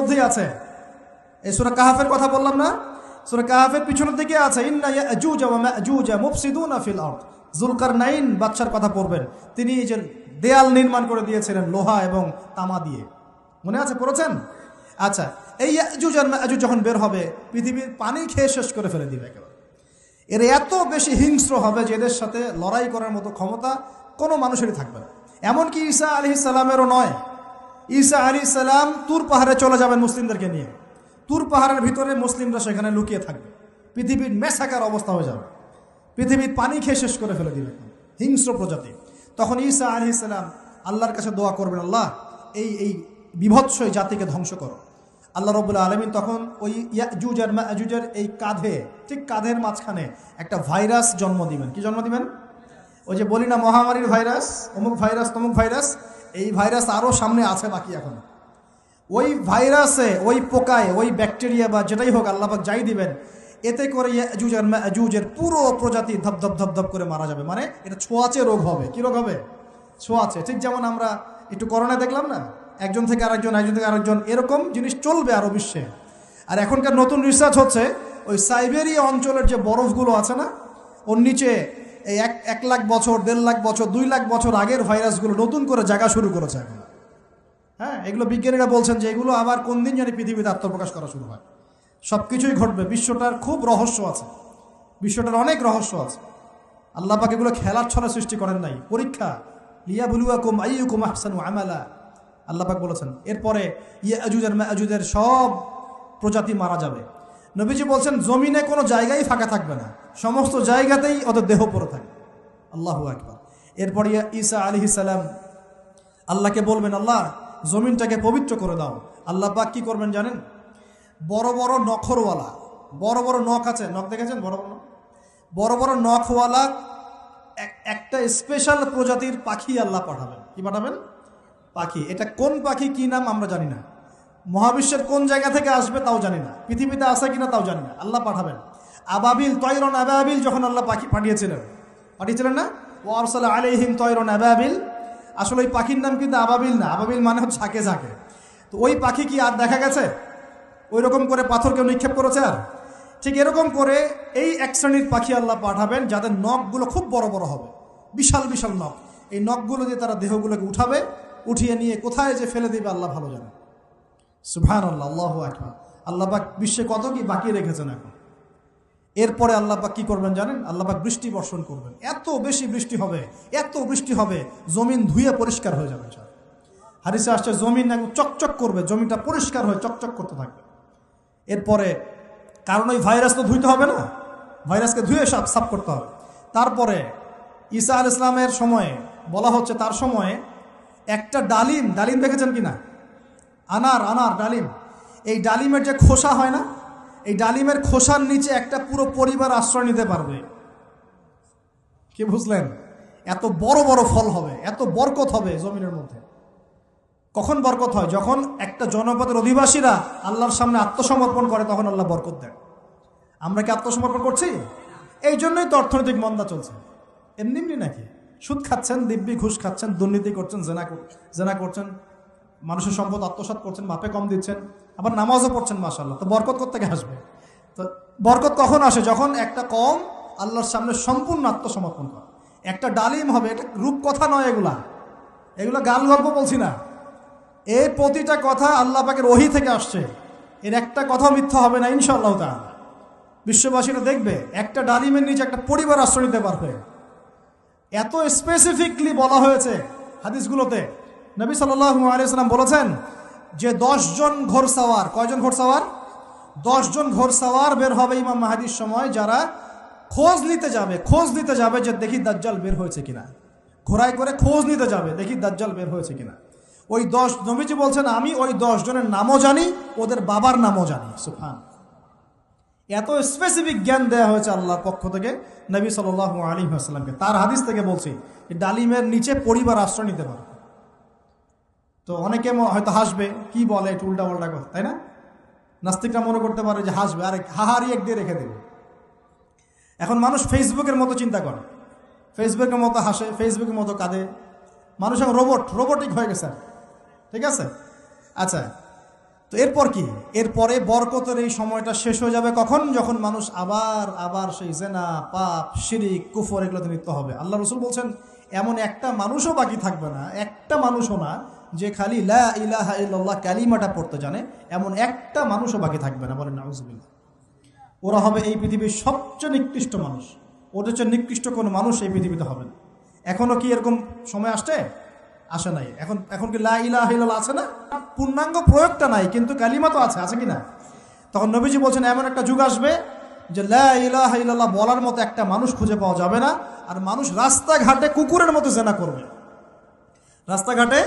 মধ্যেই আছে। এই সূরা কাহাফের কথা বললাম না, সূরা কাহাফের পিছনের দিকে আছে ইন্না ইয়াজুজ ওয়া মাজুজ মুফসিদুনা ফিল আরদ। যুলকারনাইন বাদশার কথা পড়বেন, তিনি যে দেয়াল নির্মাণ করে দিয়েছিলেন লোহা এবং তামা দিয়ে, মনে আছে, পড়েছেন? আচ্ছা, এই ইয়াজুজ আর মাজুজ যখন বের হবে পৃথিবীর পানি খেয়ে শেষ করে ফেলে দিবে একেবারে। এর এত বেশি হিংস্র হবে যে এদের সাথে লড়াই করার মতো ক্ষমতা কোনো মানুষেরই থাকবে না। এমনকি ঈসা আলাইহিস সালামেরও নয়। ঈসা আলাইহিস সালাম তুর পাহাড়ে চলে যাবেন মুসলিমদেরকে নিয়ে। তুর পাহাড়ের ভিতরে মুসলিমরা সেখানে লুকিয়ে থাকবে, পৃথিবীর মেসাকার অবস্থা হয়ে যাবে, পৃথিবীর পানি খেয়ে শেষ করে ফেলে দিবে হিংস্র প্রজাতি। তখন ঈসা আলাইহিস সালাম আল্লাহর কাছে দোয়া করবেন, আল্লাহ এই বিভৎস জাতিকে ধ্বংস করো। আল্লাহ রাব্বুল আলামিন তখন ওই ইয়াজুজ আর মাজুজের এই কাঁধে, ঠিক কাঁধের মাঝখানে একটা ভাইরাস জন্ম দিবেন। কি জন্ম দিবেন? ওই যে বলি না মহামারীর ভাইরাস, অমুক ভাইরাস তমুক ভাইরাস, এই ভাইরাস আরও সামনে আছে বাকি এখন। ওই ভাইরাসে, ওই পোকায়, ওই ব্যাকটেরিয়া বা যেটাই হোক আল্লাহ পাক যাই দিবেন, এতে করে ইয়াজুজ আর মাজুজের পুরো প্রজাতি ধপধপ ধপধপ করে মারা যাবে। মানে এটা ছোঁয়াচে রোগ হবে। কি রোগ হবে? ছোঁয়াচে। ঠিক যেমন আমরা একটু করোনা দেখলাম না, একজন থেকে আরেকজন, একজন থেকে আরেকজন, এরকম জিনিস চলবে আরও বিশ্বে। আর এখনকার নতুন রিসার্চ হচ্ছে ওই সাইবেরিয়া অঞ্চলের যে বরফগুলো আছে না, ওর নিচে এই 1 লাখ বছর, 1.5 লাখ বছর, 2 লাখ বছর আগের ভাইরাসগুলো নতুন করে জায়গা শুরু করেছে এখন। হ্যাঁ, এগুলো বিজ্ঞানীরা বলছেন যে এগুলো আবার কোন দিন জানি পৃথিবীতে আত্মপ্রকাশ করা শুরু হয়। সব কিছুই ঘটবে। বিশ্বটার খুব রহস্য আছে, বিশ্বটার অনেক রহস্য আছে। আল্লাহ পাক এগুলো খেলার ছলে সৃষ্টি করেন নাই, পরীক্ষা। লিয়াবলুয়াকুম আইয়ুকুম আহসানু আমালা, আল্লাহ পাক বলেছেন। এরপরে ইয়াজুজ আর মাজুজের সব প্রজাতি মারা যাবে। নবীজি বলছেন জমিনে কোনো জায়গায় ফাঁকা থাকবে না, সমস্ত জায়গাতেই ওদের দেহ পড়ে থাকবে। আল্লাহু আকবার। এরপরে ঈসা আলাইহিস সালাম আল্লাহকে বলবেন, আল্লাহ জমিনটাকে পবিত্র করে দাও। আল্লাহ পাক কি করবেন জানেন? বড় বড় নখরওয়ালা, বড় বড় নখ আছে, নখ দেখেছেন? বড় বড় বড় বড় নখওয়ালা একটা স্পেশাল প্রজাতির পাখি আল্লাহ পাঠাবেন। কি পাঠাবেন? পাখি। এটা কোন পাখি, কি নাম আমরা জানি না, মহাবিশ্বের কোন জায়গা থেকে আসবে তাও জানি না, পৃথিবীতে আসে কিনা তাও জানি না। আল্লাহ পাঠাবেন আবাবিল, তয়রন আবাবিল। যখন আল্লাহ পাখি পাঠিয়েছিলেন না, ও আরসালা আলাইহিম তয়রন আবাবিল। আসলে ওই পাখির নাম কিন্তু আবাবিল না, আবাবিল মানে হচ্ছে ঝাঁকে ঝাঁকে। তো ওই পাখি কি আর দেখা গেছে? ওই রকম করে পাথর কেউ নিক্ষেপ করেছে? আর ঠিক এরকম করে এই এক শ্রেণীর পাখি আল্লাহ পাঠাবেন যাদের নখগুলো খুব বড় বড় হবে, বিশাল বিশাল নখ। এই নখগুলো দিয়ে তারা দেহগুলোকে উঠাবে, উঠিয়ে নিয়ে কোথায় যে ফেলে দিবে আল্লাহ ভালো জানে। সুবহানাল্লাহ, আল্লাহু আকবার। আল্লাহ পাক বিশ্বে কত কি বাকি রেখেছেন এখন। এরপরে আল্লাহ পাক কি করবেন জানেন? আল্লাহ পাক বৃষ্টি বর্ষণ করবেন। এত বেশি বৃষ্টি হবে, এত বৃষ্টি হবে, জমিন ধুয়ে পরিষ্কার হয়ে যাবে। হাদিসে আসছে জমিন একদম চকচক করবে, জমিটা পরিষ্কার হয়ে চকচক করতে থাকবে। এরপরে কারণ ওই ভাইরাস তো ধুইতে হবে না, ভাইরাসকে ধুয়ে সাফ করতে হবে। তারপরে ঈসা আলাইহিস সালামের সময়ে বলা হচ্ছে, তার সময়ে একটা ডালিম দেখেছেন কিনা? আনার ডালিম। এই ডালিমের যে খোসা হয় না, এই ডালিমের খোসার নিচে একটা পুরো পরিবার আশ্রয় নিতে পারবে। কি বুঝলেন? এত বড় বড় ফল হবে, এত বরকত হবে জমিনের মধ্যে। কখন বরকত হয়? যখন একটা জনপদের অধিবাসীরা আল্লাহর সামনে আত্মসমর্পণ করে, তখন আল্লাহ বরকত দেন। আমরা কি আত্মসমর্পণ করছি? এই জন্যই তো অর্থনৈতিক মন্দা চলছে। এমনি নাকি? সুদ খাচ্ছেন, দিব্যি ঘুষ খাচ্ছেন, দুর্নীতি করছেন, জেনা করছেন, মানুষের সম্পদ আত্মসাৎ করছেন, মাপে কম দিচ্ছেন, আবার নামাজও পড়ছেন, মাশাআল্লাহ। তো বরকত কোত্থেকে আসবে? তো বরকত কখন আসে? যখন একটা কম আল্লাহর সামনে সম্পূর্ণ আত্মসমর্পণ করে। একটা ডালিম হবে, এটা রূপকথা নয়, এগুলা গাল গল্প বলছি না। এই প্রতিটা কথা আল্লাহ পাকের ওহী থেকে আসছে, এর একটা কথা মিথ্যা হবে না ইনশাআল্লাহ তাআলা। বিশ্ববাসীরা দেখবে একটা ডালিমের নিচে একটা পরিবার আশ্রয় নিতে পারবে। এত স্পেসিফিকলি বলা হয়েছে হাদিসগুলোতে। নবী সাল্লাল্লাহু আলাইহি ওয়াসাল্লাম বলেছেন যে 10 জন ঘোড়সওয়ার, কয়জন ঘোড়সওয়ার? 10 জন ঘোড়সওয়ার বের হবে ইমাম মাহদীর সময়, যারা খোঁজ নিতে যাবে যে দেখি দাজ্জাল বের হয়েছে কিনা। ঘোড়ায় করে খোঁজ নিতে যাবে, দেখি দাজ্জাল বের হয়েছে কিনা। ওই 10, নবীজি বলছেন আমি ওই 10 জনের নামও জানি, ওদের বাবার নামও জানি। সুবহান। এত স্পেসিফিক জ্ঞান দেওয়া হয়েছে আল্লাহর পক্ষ থেকে নবী সাল্লাল্লাহু আলাইহি ওয়াসাল্লামকে। তার হাদিস থেকে বলছি, ডালিমের নিচে পরিবার আশ্রয় নিতে পারে। তো অনেকে হয়তো হাসবে, কি বলে একটু উল্টা পাল্টা কথা, তাই না? নাস্তিকরা মনে করতে পারে যে হাসবে, আরে হাহারি এক দিয়ে রেখে দেবে। এখন মানুষ ফেসবুকের মতো চিন্তা করে, ফেসবুকের মতো হাসে, ফেসবুকের মতো কাঁদে। মানুষ এখন রোবটিক হয়ে গেছে। ঠিক আছে? আচ্ছা, তো এরপর কি? এরপরে বরকতের এই সময়টা শেষ হয়ে যাবে কখন? যখন মানুষ আবার আবার সেই জেনা, পাপ, শিরিক, কুফর এগুলোতে লিপ্ত হবে। আল্লাহ রাসূল বলছেন এমন একটা মানুষও বাকি থাকবে না, একটা মানুষও না যে খালি লা ইলাহা ইল্লাল্লাহ কালিমাটা পড়তে জানে, এমন একটা মানুষও বাকি থাকবে না। বলেন নাউযুবিল্লাহ। ওরা হবে এই পৃথিবীর সবচেয়ে নিকৃষ্ট মানুষ। ওদের চেয়ে নিকৃষ্ট কোনো মানুষ এই পৃথিবীতে হবে না। এখনো কি এরকম সময় আসছে? আসে নাই। এখন কি লা ইলাহা ইল্লাল্লাহ আছে না? পূর্ণাঙ্গ প্রয়োগটা নাই, কিন্তু কালিমা তো আছে, আছে কি না? তখন নবীজি বলছেন এমন একটা যুগ আসবে যে লা ইলাহা ইল্লাল্লাহ বলার মতো একটা মানুষ খুঁজে পাওয়া যাবে না। আর মানুষ রাস্তাঘাটে কুকুরের মতো জেনা করবে। রাস্তাঘাটে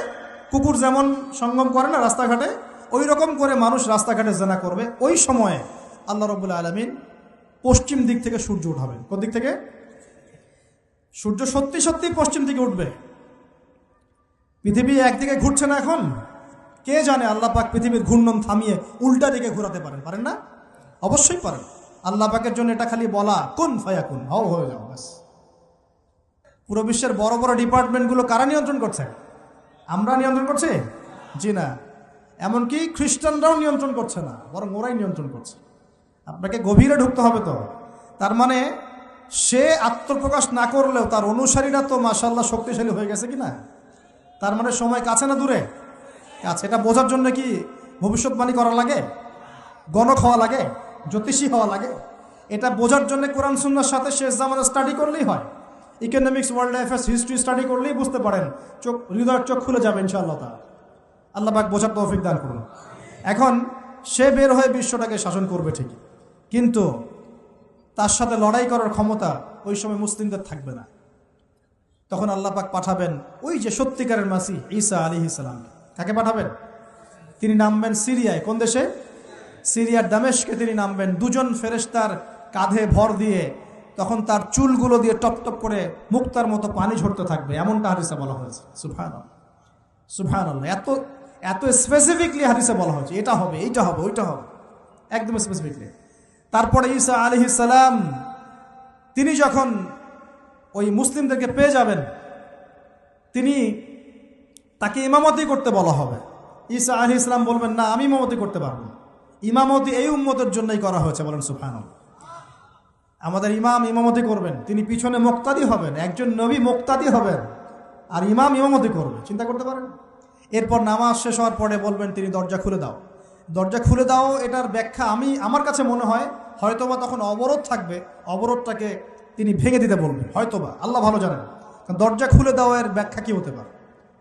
কুকুর যেমন সঙ্গম করে না রাস্তাঘাটে, ওই রকম করে মানুষ রাস্তাঘাটে জেনা করবে। ওই সময়ে আল্লাহ রাব্বুল আলামিন পশ্চিম দিক থেকে সূর্য উঠাবেন। কোন দিক থেকে? সূর্য সত্যি সত্যি পশ্চিম দিকে উঠবে। পৃথিবী একদিকে ঘুরছে না এখন? কে জানে আল্লাহ পাক পৃথিবীর ঘূর্ণন থামিয়ে উল্টা দিকে ঘোরাতে পারেন, পারেন না? অবশ্যই পারেন। আল্লাহ পাকের জন্য এটা খালি বলা, কুন ফায়াকুন, হও হয়ে যাও, ব্যাস। পুরো বিশ্বের বড় বড় ডিপার্টমেন্টগুলো কারা নিয়ন্ত্রণ করছে? আমরা নিয়ন্ত্রণ করছি? জি না। এমনকি খ্রিস্টানরাও নিয়ন্ত্রণ করছে না, বরং ওরাই নিয়ন্ত্রণ করছে। আপনাকে গভীরে ঢুকতে হবে তো। তার মানে সে আত্মপ্রকাশ না করলেও তার অনুসারীরা তো মাশাআল্লাহ শক্তিশালী হয়ে গেছে কিনা? তার মানে সময় কাছে না দূরে? কাছে। এটা বোঝার জন্য কি ভবিষ্যৎবাণী করা লাগে? গণক হওয়া লাগে? জ্যোতিষী হওয়া লাগে? এটা বোঝার জন্য কোরআন সুন্নাহর সাথে শেষ জামানা স্টাডি করলেই হয়। Economics, world affairs, history study করলেই বুঝতে পারেন, হৃদয়ের চোখ খুলে যাবে ইনশাআল্লাহ তাআলা। আল্লাহ পাক বোঝার তৌফিক দান করুন। এখন সে বের হয়ে বিশ্বটাকে শাসন করবে ঠিকই, কিন্তু তার সাথে লড়াই করার ক্ষমতা ওই সময় মুসলিমদের থাকবে না। তখন আল্লাহ পাক পাঠাবেন ওই যে সত্যিকারের মাসিহ ঈসা আলাইহিস সালাম। কাকে পাঠাবেন? তিনি নামবেন সিরিয়ায়। কোন দেশে? সিরিয়ার দামেস্কে তিনি নামবেন দুজন ফেরেশতার কাঁধে ভর দিয়ে। তখন তার চুলগুলো দিয়ে টপ টপ করে মুক্তার মতো পানি ঝরতে থাকবে, এমনটা হাদিসে বলা হয়েছে। সুবহানাল্লাহ, সুবহানাল্লাহ। এত এত স্পেসিফিকলি হাদিসে বলা হয়েছে এটা হবে, এইটা হবে, ওইটা হবে, একদম স্পেসিফিকলি। তারপরে ঈসা আলাইহিস সালাম তিনি যখন ওই মুসলিমদেরকে পেয়ে যাবেন, তিনি তাকে ইমামতি করতে বলা হবে। ঈসা আলাইহিস সালাম বলবেন, না, আমি ইমামতি করতে পারবো না। ইমামতি এই উম্মতের জন্যই করা হয়েছে। বলেন সুবহানাল্লাহ। আমাদের ইমাম ইমামতি করবেন, তিনি পিছনে মুক্তাদি হবেন। একজন নবী মুক্তাদি হবেন আর ইমাম ইমামতি করবে, চিন্তা করতে পারেন? এরপর নামাজ শেষ হওয়ার পরে বলবেন তিনি, দরজা খুলে দাও, দরজা খুলে দাও। এটার ব্যাখ্যা আমার কাছে মনে হয় হয়তোবা তখন অবরোধ থাকবে, অবরোধটাকে তিনি ভেঙে দিতে বলবেন, হয়তোবা, আল্লাহ ভালো জানেন। কারণ দরজা খুলে দাও এর ব্যাখ্যা কি হতে পারে?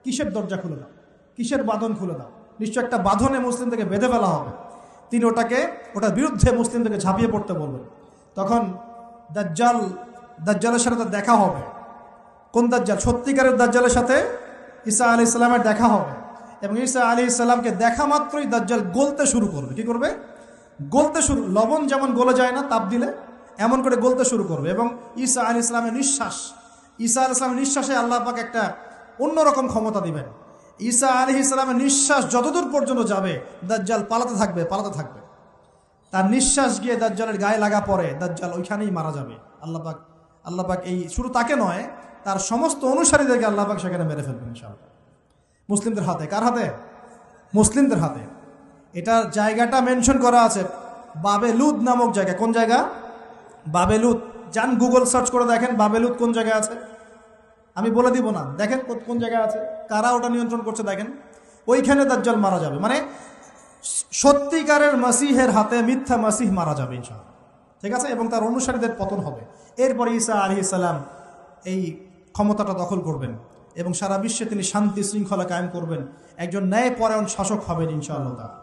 কিসের দরজা খুলে দাও? কিসের বাঁধন খুলে দাও? নিশ্চয় একটা বাঁধনে মুসলিমদেরকে বেঁধে ফেলা হবে। তিনি ওটার বিরুদ্ধে মুসলিমদেরকে ঝাঁপিয়ে পড়তে বলবেন। তখন দাজ্জালের সাথে তার দেখা হবে। কোন দাজ্জাল? সত্যিকারের দাজ্জালের সাথে ঈসা আলাইহিস সালামের দেখা হবে। এবং ঈসা আলাইহিস সালামকে দেখা মাত্রই দাজ্জাল গলতে শুরু করবে। কি করবে? গলতে শুরু। লবণ যেমন গলে যায় না তাপ দিলে, এমন করে গলতে শুরু করবে। এবং ঈসা আলাইহিস সালামের নিঃশ্বাসে আল্লাহ পাক একটা অন্যরকম ক্ষমতা দিবেন। ঈসা আলাইহিস সালামের নিঃশ্বাস যতদূর পর্যন্ত যাবে দাজ্জাল পালাতে থাকবে। তার নিঃশ্বাস গিয়ে দাজ্জালের গায়ে লাগা পরে দাজ্জাল ওইখানেই মারা যাবে। আল্লাহ পাক এই শুধু তাকে নয়, তার সমস্ত অনুসারীদেরকে আল্লাহ পাক সেখানে মেরে ফেলবেন ইনশাআল্লাহ। মুসলিমদের হাতে। কার হাতে? মুসলিমদের হাতে। এটার জায়গাটা মেনশন করা আছে, বাবেলুদ নামক জায়গা। কোন জায়গা? বাবেলুদ। যান গুগল সার্চ করে দেখেন বাবেলুদ কোন জায়গায় আছে। আমি বলে দিব না, দেখেন কোন জায়গায় আছে, কারা ওটা নিয়ন্ত্রণ করছে দেখেন। ওইখানে দাজ্জাল মারা যাবে। মানে সত্যিকারের মাসিহের হাতে মিথ্যা মাসিহ মারা যাবে ইনশাআল্লাহ, ঠিক আছে? এবং তার অনুসারীদের পতন হবে। এরপরে ঈসা আলাইহিস সালাম এই ক্ষমতাটা দখল করবেন এবং সারা বিশ্বে তিনি শান্তি শৃঙ্খলা কায়েম করবেন। একজন ন্যায়পরায়ণ শাসক হবেন ইনশাআল্লাহ তাআলা।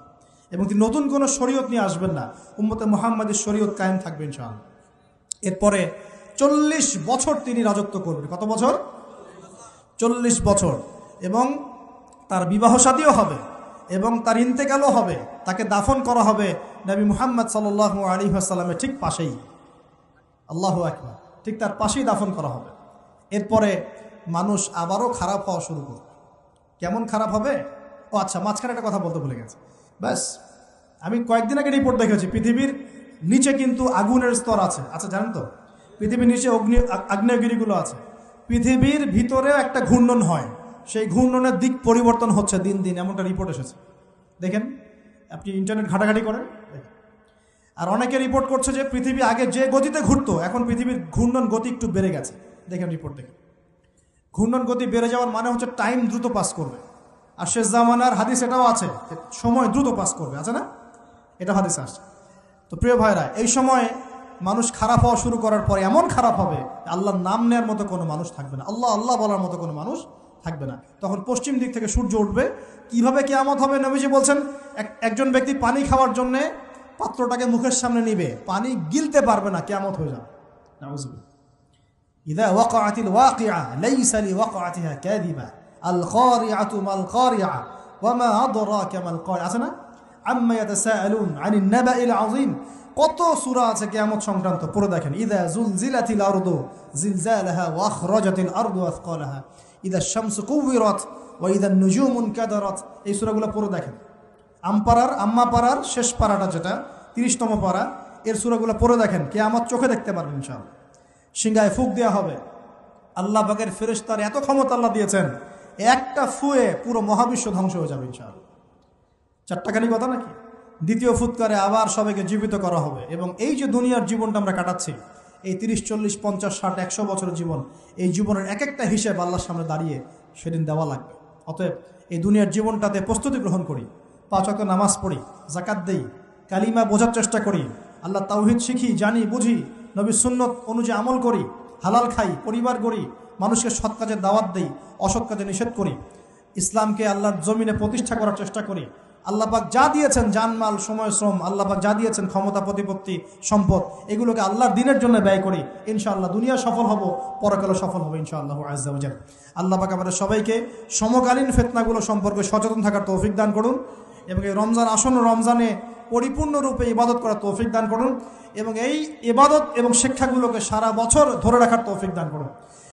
এবং তিনি নতুন কোনো শরীয়ত নিয়ে আসবেন না, উম্মতে মুহাম্মাদের শরীয়ত কায়েম থাকবে ইনশাআল্লাহ। এরপরে 40 বছর তিনি রাজত্ব করবেন। কত বছর? 40 বছর। এবং তার বিবাহ শাদীও হবে এবং তার ইন্তেকালও হবে। তাকে দাফন করা হবে নবী মুহাম্মদ সাল্লাল্লাহু আলাইহি ওয়াসাল্লামের ঠিক পাশেই। আল্লাহু আকবার। ঠিক তার পাশেই দাফন করা হবে। এরপরে মানুষ আবারও খারাপ হওয়া শুরু করবে। কেমন খারাপ হবে? ও আচ্ছা, মাঝখানে একটা কথা বলতে ভুলে গেছে। ব্যাস, আমি কয়েকদিন আগে রিপোর্ট দেখেছি, পৃথিবীর নিচে কিন্তু আগুনের স্তর আছে। আচ্ছা, জানেন তো পৃথিবীর নিচে আগ্নেয়গিরিগুলো আছে। পৃথিবীর ভিতরেও একটা ঘূর্ণন হয়, সেই ঘূর্ণনের দিক পরিবর্তন হচ্ছে দিন দিন, এমনটা রিপোর্ট এসেছে। দেখেন আপনি ইন্টারনেট ঘাটাঘাটি করেন। আর অনেকে রিপোর্ট করছে যে পৃথিবী আগে যে গতিতে ঘুরতো এখন পৃথিবীর ঘূর্ণন গতি একটু বেড়ে গেছে। দেখেন রিপোর্ট দেখেন, ঘূর্ণন গতি বেড়ে যাওয়ার মানে হচ্ছে টাইম দ্রুত পাস করবে। আর শেষ জামানার হাদিস এটাও আছে, সময় দ্রুত পাস করবে, আছে না? এটা হাদিস আসছে। তো প্রিয় ভাইরা, এই সময় মানুষ খারাপ হওয়া শুরু করার পরে এমন খারাপ হবে আল্লাহর নাম নেওয়ার মতো কোনো মানুষ থাকবে না, আল্লাহ আল্লাহ বলার মতো কোনো মানুষ থাকবে না। তখন পশ্চিম দিক থেকে সূর্য উঠবে। কিভাবে কিয়ামত হবে? নবীজি বলছেন, একজন ব্যক্তি পানি খাওয়ার জন্যে পাত্রটাকে মুখের সামনে নিবে, পানি গিলতে পারবে না, কিয়ামত হয়ে যাবে। নাউযুবিল্লাহ। ইযা ওয়াকাআতিল ওয়াকিআ লাইসা লিওয়াকাআতিহা কাযিবা আল কারিআতু মাল কারিআ ওয়া মা আদরাকা মাল কারিআ, আছে না? আম্মা ইয়াতাসাআলুন আনিন নাবাইল আযীম। কত সূরা আছে কিয়ামত সংক্রান্ত, পড়ে দেখেন। ইযা যুলজিলাতিল আরদু জিলজালাহা ওয়া আখরাজাতিল আরদু আসকালাহা ইযা শামসু কুওয়িরাত ওয়া ইযা নুজুমু কাদারাত। এই সূরাগুলো পড়ে দেখেন। আম্মা পারার শেষ পারাটা, যেটা 30তম পারা, এর সূরাগুলো পড়ে দেখেন। কিয়ামত চোখে দেখতে পারবেন ইনশাআল্লাহ। সিংহায় ফুঁক দেওয়া হবে। আল্লাহ পাকের ফেরেশতার এত ক্ষমতা আল্লাহ দিয়েছেন, একটা ফুয়ে পুরো মহাবিশ্ব ধ্বংস হয়ে যাবে ইনশাআল্লাহ। চারটাখানি কথা নাকি? দ্বিতীয় ফুৎকারে আবার সবাইকে জীবিত করা হবে। এবং এই যে দুনিয়ার জীবনটা আমরা কাটাচ্ছি, এই 30, 40, 50, 60, 100 বছরের জীবন, এই জীবনের এক একটা হিসেব আল্লাহর সামনে দাঁড়িয়ে সেদিন দেওয়া লাগবে। অতএব এই দুনিয়ার জীবনটাতে প্রস্তুতি গ্রহণ করি, 5 ওয়াক্ত নামাজ পড়ি, যাকাত দেই, কালিমা বোঝার চেষ্টা করি, আল্লাহ তাওহীদ শিখি, জানি, বুঝি, নবীর সুন্নত অনুযায়ী আমল করি, হালাল খাই, পরিবার গড়ি, মানুষকে সৎ কাজে দাওয়াত দেই, অসৎ কাজে নিষেধ করি, ইসলামকে আল্লাহর জমিনে প্রতিষ্ঠা করার চেষ্টা করি। আল্লাহ পাক যা দিয়েছেন, জানমাল, সময়, শ্রম, আল্লাহ পাক যা দিয়েছেন, ক্ষমতা, প্রতিপত্তি, সম্পদ, এগুলোকে আল্লাহর দিনের জন্য ব্যয় করি। ইনশাআল্লাহ দুনিয়া সফল হব, পরকালে সফল হবে ইনশাআল্লাহ আযজা ওয়া জাল। আল্লাহ পাক আমাদের সবাইকে সমকালীন ফিতনাগুলো সম্পর্কে সচেতন থাকার তৌফিক দান করুন এবং এই রমজান, আসন্ন রমজানে পরিপূর্ণরূপে ইবাদত করার তৌফিক দান করুন এবং এই ইবাদত এবং শিক্ষাগুলোকে সারা বছর ধরে রাখার তৌফিক দান করুন।